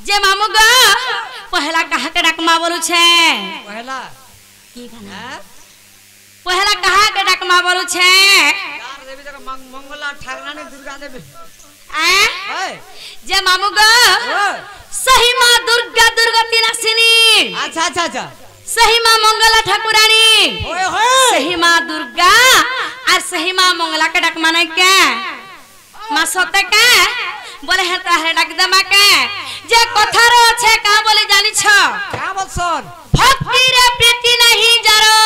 जे मामू गो पहला कहा के डकमा बोलू छे पहला की खाना पहला कहा के डकमा बोलू छे यार देवी जगह मंगला ठाकरानी दुर्गा देवी जे मामू गो सही मां दुर्गा दुर्गति नासिनी अच्छा अच्छा अच्छा सही मां मंगला ठाकुरानी ओए होए सही मां दुर्गा और सही मां मंगला के डकमा नहीं के मां सते के बोले है तारे डाक दमा के जे कथार আছে का बोले जानि छ का बोल सुन भक्ति रे प्रीति नहीं जरो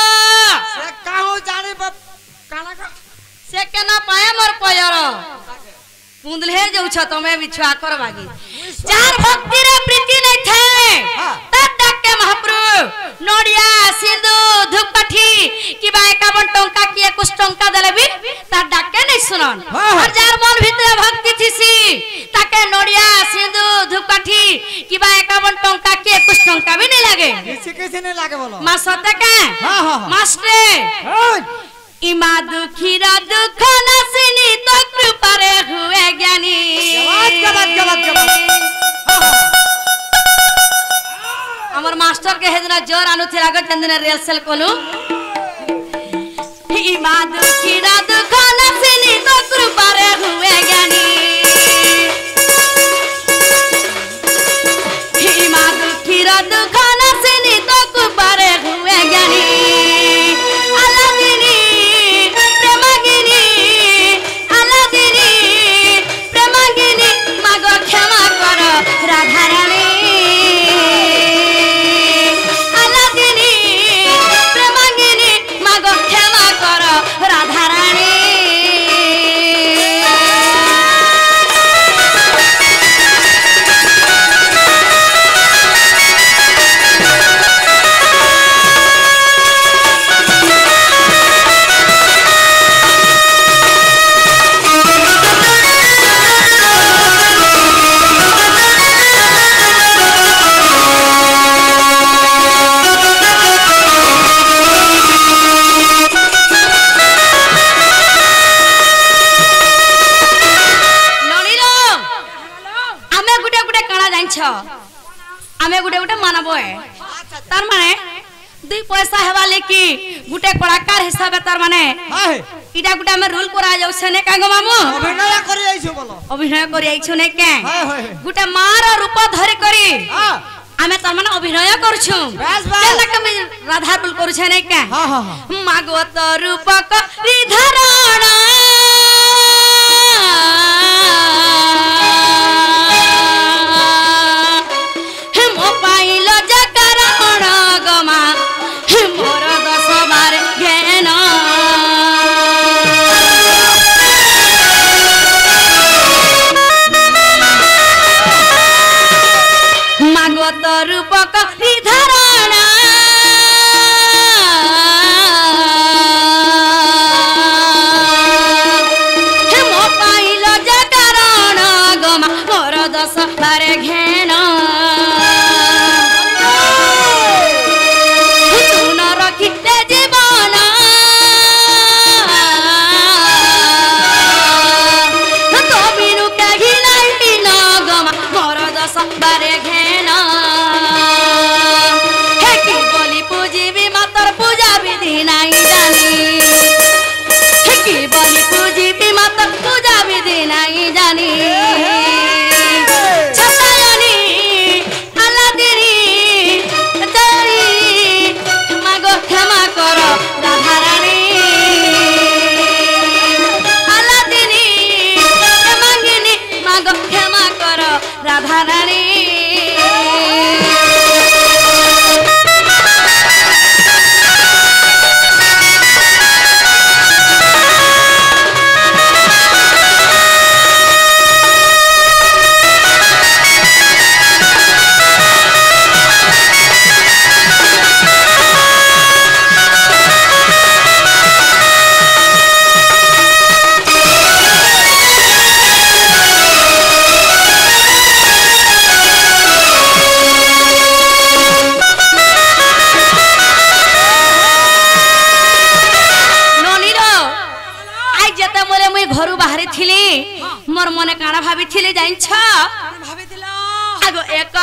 से काहू जाने काना का से के ना पाए मोर पयर पुंदले जाउ छ तमे बिछुआ कर बागी चार भक्ति रे प्रीति नहीं थे तब डाक के महाप्रभु नोडिया सिंदू धूपकाठी कि बा 51 टंका कि 21 टंका देले भी ता डाक के नहीं सुनन और जार मन भीतर भक्ति थीसी ताके नोडिया सिंदू धूपकाठी कि बा 51 टंका कि 21 टंका भी नहीं लागे किसी नहीं लागे बोलो मां सते के हां मास्टर इमा दुखीरा दुख नसिनी तो कृपा रे हुए ज्ञानी हमर मास्टर के हेदना जोर आनु थिरा ग चंदन रिहर्सल कोलू इमा दुखीरा दुख नसिनी तो कृपा रे हुए ज्ञानी इमा दुखीरा दुख नसिनी तो कृपा रे हुए ज्ञानी आमे गुटे गुटे मानबो है तार माने दुई पैसा हेवा लेकी गुटे कलाकार हिसाब तार माने इटा गुटे में रोल करा जाउ छने कागो मामू अभिनय करि आइछो बोलो अभिनय करि आइछो ने के गुटे मार रूप धरि करी आमे तार माने अभिनय करछु केला के राधा रोल करू छने के मागवत रूपक रिधरण रूपक निधारण मो पाइल जगरण गमा मोर दस बारे घेन तू न रखिते जीवन तो बिनु कही नहीं न गमा मोर दस बारे घेन नहीं जानी की बोली पूजी भी मत पूजा विधि नहीं जानी छतायनी अल्लादिनी तेरी मागो क्षमा करो राधा रानी अल्लादिनी मांगिनी मागो क्षमा करो राधा रानी मोर मने काना भाभी थिले जाइन छ आगो एक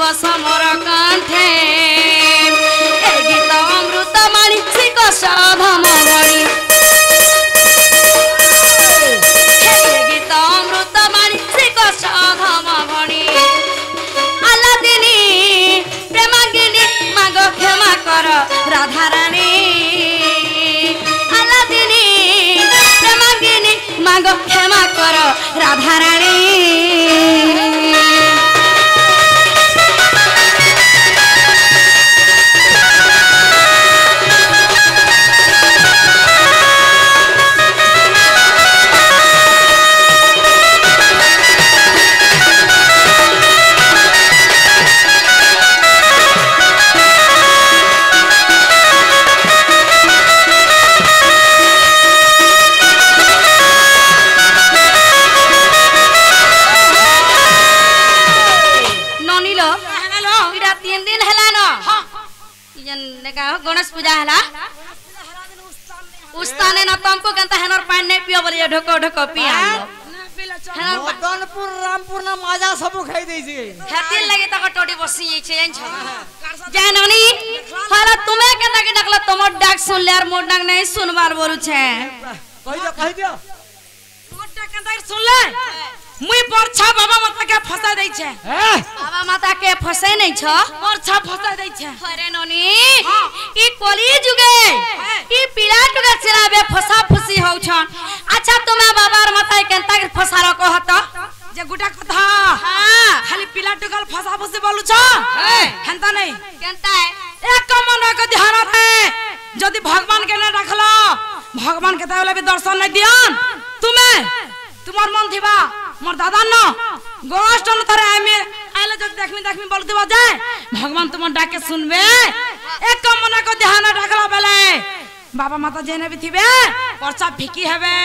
दिवस मोर कंठे ए गीत अमृत माणी सिकस धम मणि ए गीत अमृत माणी सिकस धम मणि आलादिनी प्रेमागिनी माग क्षमा कर राधा रानी आलादिनी प्रेमागिनी माग क्षमा कर राधा रानी गणेश पूजा हला उस्ताने न तुमको कहता है नर पानी नहीं पियो बोलिए ढोको ढोको पिया मदनपुर रामपुर ना माजा सब खाई देई छी खातिर लगे तक टोटी बसी छै एन छ जाननी हला तुम्हें कहता कि डकला तुमर डाक सुन ले और मोर डाक नहीं सुनबार बोलू छे कहि दियो मोर डाक कहता सुन ले मुई परछा बाबा माता के फसा दै छे बाबा माता के फसे नहीं छ परछा फसा दै छे अरे ननी ई कोली जुगे ई पीला टुगे चलाबे फसा फुसी होउ छ अच्छा तुम्हें बाबा और माता केनता के फसा रको हत जे गुटा कथा हां खाली पीला टुगल फसा फुसी बोलू छ हेंता नहीं केनता है एक मन के ध्यान है जदी भगवान के न रखलो भगवान के ताले भी दर्शन नहीं दियन तुम्हार मन थिबा मोर दादा न गोष्ठन थरे आइमे आइले जब देखमी बोलते जाए भगवान तुम डाके सुनबे एक मन को ध्यान रखला बेले बाबा माता जेने भी थिबे परचा फिकी हेबे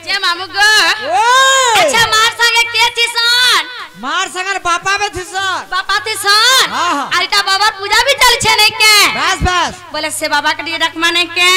जे मामू गो अच्छा मार संगे के थिसन मार संगे बापा बे थिसन बापा थिसन अरे ता बाबा पूजा भी चल छे नहीं के बस बोले से बाबा के लिए रखमा नहीं के